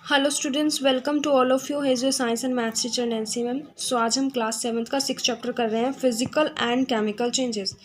Hello students, welcome to all of you. Here's your science and maths teacher Nancy ma'am. So आज हम class 7th का 6th chapter कर रहे हैं, physical and chemical changes.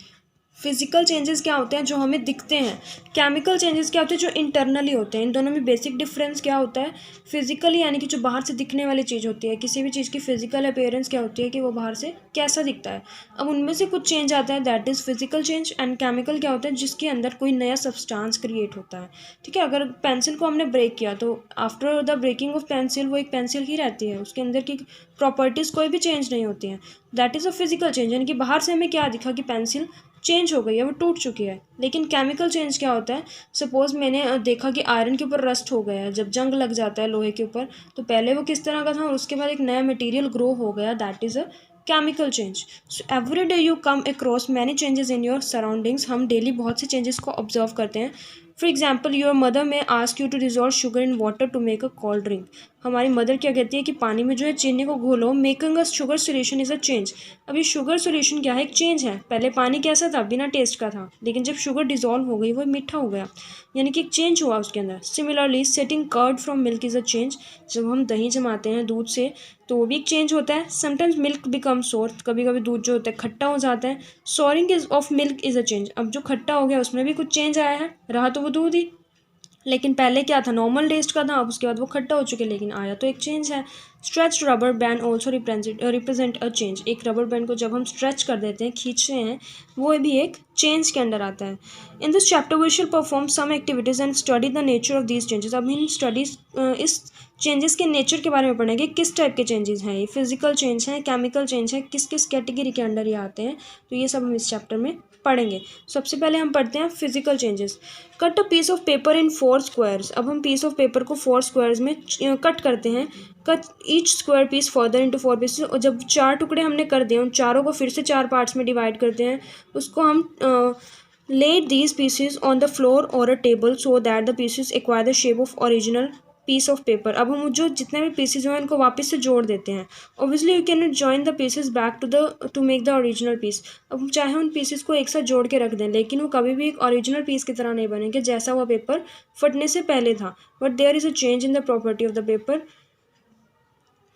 Physical changes क्या होते हैं? जो हमें दिखते हैं। केमिकल चेंजेस क्या होते हैं? जो इंटरनली होते हैं। इन दोनों में बेसिक डिफरेंस क्या होता है? फिजिकली यानी कि जो बाहर से दिखने वाली चीज़ होती है, किसी भी चीज़ की फिजिकल अपीयरेंस क्या होती है कि वो बाहर से कैसा दिखता है। अब उनमें से कुछ चेंज आता है, that is physical change. And chemical क्या होता है? जिसके अंदर कोई नया सब्सटेंस क्रिएट होता है। ठीक है, अगर पेंसिल को हमने ब्रेक किया तो after the breaking of pencil वो एक पेंसिल ही रहती है, उसके अंदर की प्रॉपर्टीज़ कोई भी चेंज नहीं होती हैं। That is a physical change, यानी कि बाहर से हमें क्या दिखा कि पेंसिल चेंज हो गई है, वो टूट चुकी है। लेकिन केमिकल चेंज क्या होता है? सपोज मैंने देखा कि आयरन के ऊपर रस्ट हो गया है, जब जंग लग जाता है लोहे के ऊपर, तो पहले वो किस तरह का था और उसके बाद एक नया मटेरियल ग्रो हो गया, that is a chemical change. So every day you come across many changes in your surroundings. हम डेली बहुत से चेंजेस को ऑब्जर्व करते हैं। For example, your mother may ask you to dissolve sugar in water to make a cold drink. हमारी mother क्या कहती है कि पानी में जो है चीनी को घोलो, making a sugar solution is a change. अब ये शुगर सोल्यूशन क्या है? एक चेंज है। पहले पानी कैसा था? बिना टेस्ट का था, लेकिन जब शुगर डिजॉल्व हो गई वो मीठा हो गया, यानी कि एक चेंज हुआ उसके अंदर। Similarly setting curd from milk is a change. जब हम दही जमाते हैं दूध से तो वो भी एक चेंज होता है। समटाइम्स मिल्क बिकम सोर, कभी कभी दूध जो होता है खट्टा हो जाता है। Souring is of milk is a change. अब जो खट्टा हो गया उसमें भी कुछ चेंज आया है, रहा तो वो दूध ही, लेकिन पहले क्या था? नॉर्मल टेस्ट का था, अब उसके बाद वो खट्टा हो चुके, लेकिन आया तो एक चेंज है। Stretch rubber band also represent a change. एक रबर बैंड को जब हम स्ट्रेच कर देते हैं, खींचते हैं, वो भी एक चेंज के अंडर आता है। In this chapter we shall perform some activities and study the nature of these changes. अब इन स्टडीज इस चेंजेस के नेचर के बारे में पढ़ेंगे, किस टाइप के चेंजेस हैं ये, फिजिकल चेंज है, केमिकल चेंज है, किस किस कैटेगरी के अंडर ये आते हैं, तो ये सब हम इस चैप्टर में पढ़ेंगे। सबसे पहले हम पढ़ते हैं physical changes. Cut a piece of paper in 4 squares. अब हम पीस ऑफ पेपर को 4 स्क्वायर्स में कट करते हैं। Cut each square piece further into 4 pieces. और जब 4 टुकड़े हमने कर दिए, उन चारों को फिर से 4 पार्ट्स में डिवाइड करते हैं। उसको हम let these pieces on the floor और a table so that the pieces acquire the shape of original piece of paper. अब हम जो जितने भी पीसेज हैं उनको वापस से जोड़ देते हैं। Obviously you can not join the pieces back to make the original piece. अब हम चाहे उन पीसेस को एक साथ जोड़ के रख दें, लेकिन वो कभी भी एक ओरिजिनल पीस की तरह नहीं बनेंगे जैसा वो पेपर फटने से पहले था। But there is a change in the property of the paper.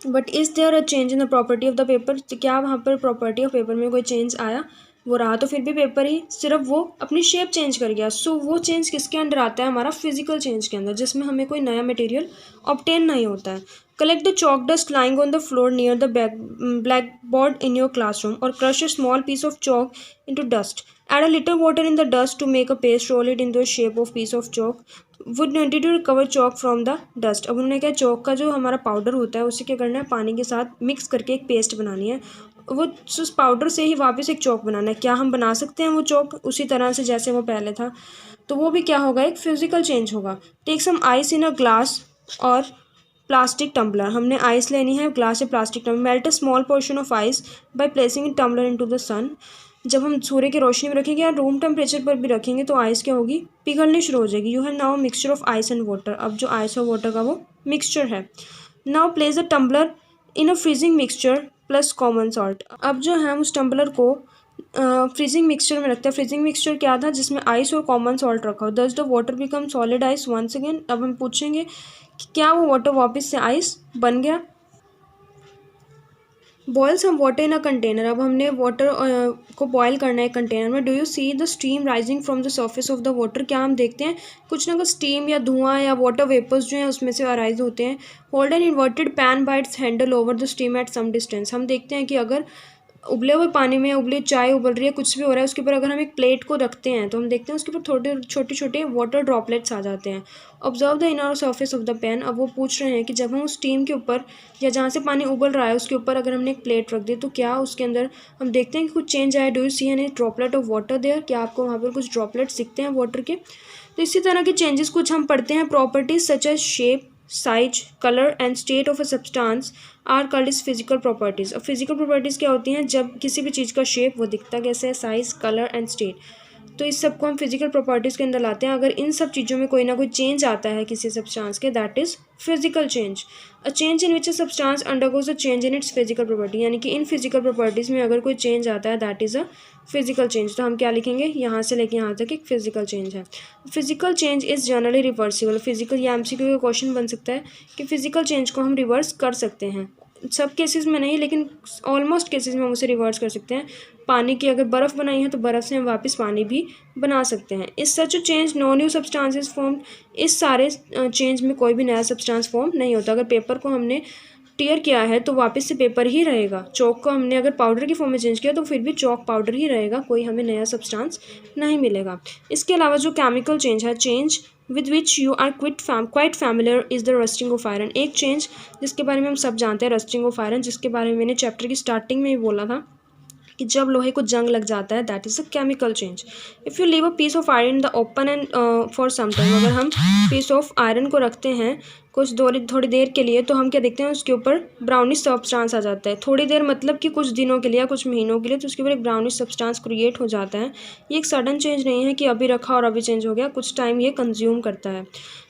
But is there a change in the property of the paper? तो क्या वहाँ पर प्रॉपर्टी ऑफ पेपर में कोई चेंज आया? वो रहा तो फिर भी पेपर ही, सिर्फ वो अपनी शेप चेंज कर गया। सो वो चेंज किसके अंडर आता है? हमारा फिजिकल चेंज के अंदर, जिसमें हमें कोई नया मटेरियल ऑब्टेन नहीं होता है। Collect the chalk dust lying on the floor near the blackboard in your classroom or crush a small piece of chalk into dust. Add a little water in the dust to make a paste. Roll it into a shape of piece of chalk. Would need to recover chalk from the dust. अब उन्होंने क्या, चौक का जो हमारा powder होता है उसे क्या करना है? पानी के साथ मिक्स करके एक पेस्ट बनानी है। वो उस पाउडर से ही वापस एक चौक बनाना है। क्या हम बना सकते हैं वो चौक उसी तरह से जैसे वो पहले था? तो वो भी क्या होगा? एक फिजिकल चेंज होगा। Take some ice in a glass और प्लास्टिक टम्बलर। हमने आइस लेनी है, ग्लास या plastic tumbler. Melt a small portion of ice by placing in tumbler into the sun. जब हम सूर्य की रोशनी में रखेंगे या रूम टेम्परेचर पर भी रखेंगे तो आइस क्या होगी? पिघलनी शुरू हो जाएगी। You have now mixture of ice and water. अब जो आइस और वाटर का वो मिक्सचर है। Now place the tumbler in a freezing mixture plus common salt. अब जो है उस टम्बलर को फ्रीजिंग मिक्सचर में रखते हैं। फ्रीजिंग मिक्सचर क्या था? जिसमें आइस और कॉमन सॉल्ट रखा हो। Does the water become solid ice once again. अब हम पूछेंगे कि क्या वो वाटर वापस से आइस बन गया? Boil some water in a container. अब हमने वाटर को बॉयल करना है कंटेनर में। Do you see the steam rising from the surface of the water? क्या हम देखते हैं कुछ ना कुछ स्टीम या धुआं या वाटर वेपर्स जो हैं उसमें से अराइज होते हैं। Hold an inverted pan by its handle over the steam at some distance. हम देखते हैं कि अगर उबले हुए पानी में उबली चाय उबल रही है, कुछ भी हो रहा है, उसके ऊपर अगर हम एक प्लेट को रखते हैं तो हम देखते हैं उसके ऊपर थोड़े छोटे छोटे वाटर ड्रॉपलेट्स आ जाते हैं। Observe the inner surface of the pan. अब वो पूछ रहे हैं कि जब हम उस स्टीम के ऊपर या जहाँ से पानी उबल रहा है उसके ऊपर अगर हमने एक प्लेट रख दी तो क्या उसके अंदर हम देखते हैं कि कुछ चेंज आया? Do you see any droplet of water there? क्या आपको वहाँ पर कुछ ड्रॉपलेट्स दिखते हैं वाटर के? तो इसी तरह के चेंजेस कुछ हम पढ़ते हैं। Properties such as shape, size, colour and state of a substance are called is physical properties. अब फिजिकल प्रॉपर्टीज़ क्या होती हैं? जब किसी भी चीज़ का शेप, वो दिखता कैसे है, साइज, कलर एंड स्टेट, तो इस सब को हम फिजिकल प्रॉपर्टीज़ के अंदर लाते हैं। अगर इन सब चीज़ों में कोई ना कोई चेंज आता है किसी सब्सटेंस के, that is physical change, a change in which a substance undergoes a change in its physical property, यानी कि इन फिजिकल प्रॉपर्टीज़ में अगर कोई चेंज आता है that is a physical change. तो हम क्या लिखेंगे, यहाँ से लेके यहाँ तक एक फिजिकल चेंज है। Physical change is generally reversible. Physical, या एमसीक्यू का क्वेश्चन बन सकता है कि फिजिकल चेंज को हम रिवर्स कर सकते हैं, सब केसेस में नहीं लेकिन ऑलमोस्ट केसेस में हम उसे रिवर्स कर सकते हैं। पानी की अगर बर्फ़ बनाई है तो बर्फ़ से हम वापस पानी भी बना सकते हैं। इस such change no new substances form, इस सारे चेंज में कोई भी नया सब्सटेंस फॉर्म नहीं होता। अगर पेपर को हमने टीयर किया है तो वापस से पेपर ही रहेगा। चौक को हमने अगर पाउडर की फॉर्म में चेंज किया तो फिर भी चौक पाउडर ही रहेगा, कोई हमें नया सब्सटेंस नहीं मिलेगा। इसके अलावा जो केमिकल चेंज है, change with which you are quite familiar is the rusting of iron. एक चेंज जिसके बारे में हम सब जानते हैं, रस्टिंग ऑफ आयरन, जिसके बारे में मैंने चैप्टर की स्टार्टिंग में ही बोला था कि जब लोहे को जंग लग जाता है that is a chemical change. If you leave a piece of iron the open and for some time, अगर हम पीस ऑफ आयरन को रखते हैं कुछ थोड़ी देर के लिए तो हम क्या देखते हैं उसके ऊपर ब्राउनिश सब्सटेंस आ जाता है। थोड़ी देर मतलब कि कुछ दिनों के लिए या कुछ महीनों के लिए, तो उसके ऊपर एक ब्राउनिश सब्सटेंस क्रिएट हो जाता है। ये एक सडन चेंज नहीं है कि अभी रखा और अभी चेंज हो गया, कुछ टाइम ये कंज्यूम करता है।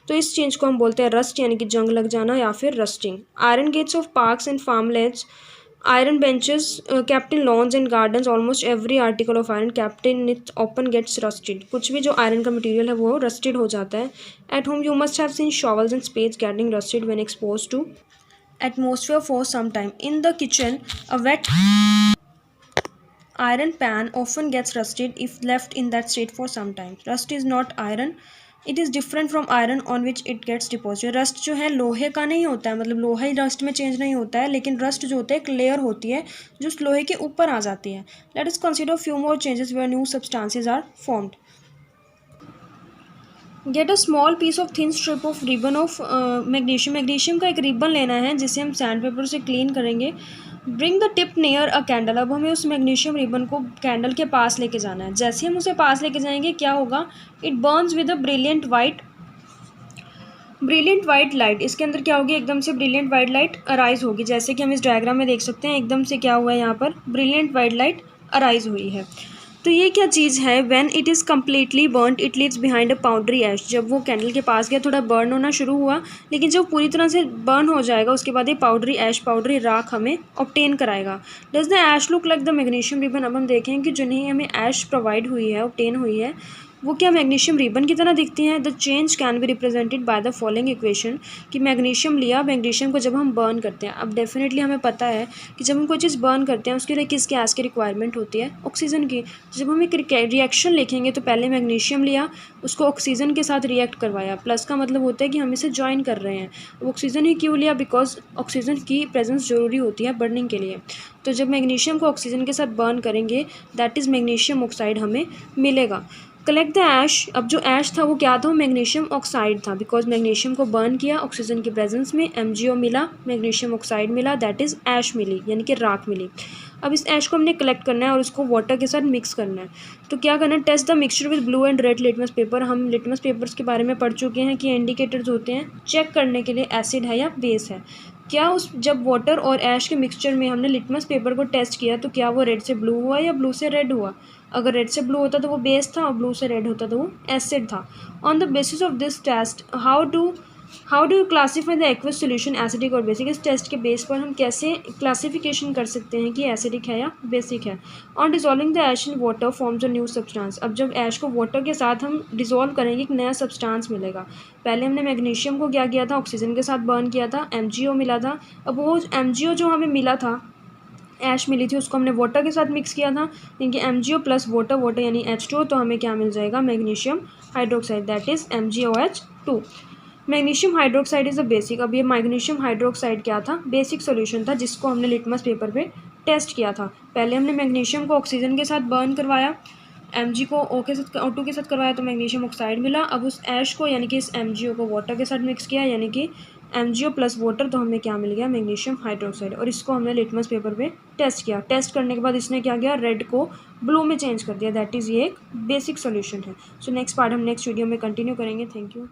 तो इस चेंज को हम बोलते हैं रस्ट, यानी कि जंग लग जाना या फिर rusting. Iron gates of parks and farmlands, iron benches kept in lawns and gardens, almost every article of iron kept in it often gets rusted। कुछ भी जो आयरन का मटेरियल है वो रस्टेड हो जाता है। At home you must have seen shovels and spades getting rusted when exposed to atmosphere for some time। In the kitchen a wet iron pan often gets rusted if left in that state for some time। Rust is not iron, it is different from iron on which it gets deposit. Rust जो है लोहे का नहीं होता है, मतलब लोहा ही rust में चेंज नहीं होता है, लेकिन रस्ट जो होता है एक लेयर होती है जो उस लोहे के ऊपर आ जाती है। Let us consider few more changes where new substances are formed. Get a small piece of thin strip of ribbon of magnesium. Magnesium का एक रिबन लेना है जिसे हम सैंड पेपर से क्लीन करेंगे। Bring the tip near a candle. अब हमें उस मैग्नीशियम रिबन को कैंडल के पास लेके जाना है। जैसे हम उसे पास लेके जाएंगे क्या होगा, it Burns with a brilliant white light. इसके अंदर क्या होगी, एकदम से ब्रिलियंट वाइट लाइट अराइज होगी, जैसे कि हम इस डायग्राम में देख सकते हैं। एकदम से क्या हुआ है, यहाँ पर ब्रिलियंट वाइट लाइट अराइज हुई है। तो ये क्या चीज़ है, when it is completely burn it leaves behind a powdery ash. जब वो कैंडल के पास गया थोड़ा बर्न होना शुरू हुआ, लेकिन जब पूरी तरह से बर्न हो जाएगा उसके बाद ये पाउडरी ऐश, पाउडरी राख हमें ऑब्टेन कराएगा। Does the ash look like the magnesium ribbon. अब हम देखें कि जो नहीं हमें ऐश प्रोवाइड हुई है, ऑब्टेन हुई है, वो क्या मैग्नीशियम रिबन की तरह दिखती हैं। The change can be represented by the following equation, कि मैग्नीशियम लिया, मैग्नीशियम को जब हम बर्न करते हैं, अब डेफिनेटली हमें पता है कि जब हम कोई चीज़ बर्न करते हैं उसके लिए किस गैस की रिक्वायरमेंट होती है, ऑक्सीजन की। जब हम एक रिएक्शन लिखेंगे तो पहले मैग्नीशियम लिया, उसको ऑक्सीजन के साथ रिएक्ट करवाया, प्लस का मतलब होता है कि हम इसे ज्वाइन कर रहे हैं। ऑक्सीजन ही क्यों लिया, बिकॉज ऑक्सीजन की प्रेजेंस ज़रूरी होती है बर्निंग के लिए। तो जब मैग्नीशियम को ऑक्सीजन के साथ बर्न करेंगे दैट इज़ मैग्नीशियम ऑक्साइड हमें मिलेगा। कलेक्ट द ऐश। अब जो ऐश था वो क्या था, मैग्नीशियम ऑक्साइड था, बिकॉज मैग्नीशियम को बर्न किया ऑक्सीजन की प्रेजेंस में, MgO मिला, मैग्नीशियम ऑक्साइड मिला, दैट इज़ ऐश मिली, यानी कि राख मिली। अब इस ऐश को हमने कलेक्ट करना है और उसको वाटर के साथ मिक्स करना है। तो क्या करना है, test the mixture with blue and red litmus paper. हम लिटमस पेपर्स के बारे में पढ़ चुके हैं कि इंडिकेटर्स होते हैं चेक करने के लिए एसिड है या बेस है। क्या उस जब वाटर और ऐश के मिक्सचर में हमने लिटमस पेपर को टेस्ट किया तो क्या वो रेड से ब्लू हुआ या ब्लू से रेड हुआ। अगर रेड से ब्लू होता तो वो बेस था और ब्लू से रेड होता तो वो एसिड था। On the basis of this test how do you classify the aqueous solution acidic और बेसिक। इस टेस्ट के बेस पर हम कैसे क्लासिफिकेशन कर सकते हैं कि एसिडिक है या बेसिक है। On dissolving the ash in water forms a new substance. अब जब ऐश को वाटर के साथ हम डिजोल्व करेंगे एक नया सब्सटेंस मिलेगा। पहले हमने मैग्नीशियम को क्या किया था, ऑक्सीजन के साथ बर्न किया था, MgO मिला था। अब वो MgO जो हमें मिला था, ऐश मिली थी, उसको हमने वाटर के साथ मिक्स किया था, क्योंकि MgO प्लस वाटर यानी H2, तो हमें क्या मिल जाएगा, magnesium hydroxide, that is MgOH2। Magnesium hydroxide is a basic. अब ये मैग्नीशियम हाइड्रोक्साइड क्या था, बेसिक सॉल्यूशन था जिसको हमने लिटमस पेपर पे टेस्ट किया था। पहले हमने मैग्नीशियम को ऑक्सीजन के साथ बर्न करवाया, Mg को O2 के साथ करवाया तो मैग्नीशियम ऑक्साइड मिला। अब उस ऐश को यानी कि इस MgO को वाटर के साथ मिक्स किया, यानी कि MgO प्लस वाटर, तो हमें क्या मिल गया, मैग्नीशियम हाइड्रोक्साइड। और इसको हमने लिटमस पेपर पे टेस्ट किया। टेस्ट करने के बाद इसने क्या किया, रेड को ब्लू में चेंज कर दिया, दैट इज़ ये एक बेसिक सॉल्यूशन है। सो नेक्स्ट पार्ट हम नेक्स्ट वीडियो में कंटिन्यू करेंगे। Thank you.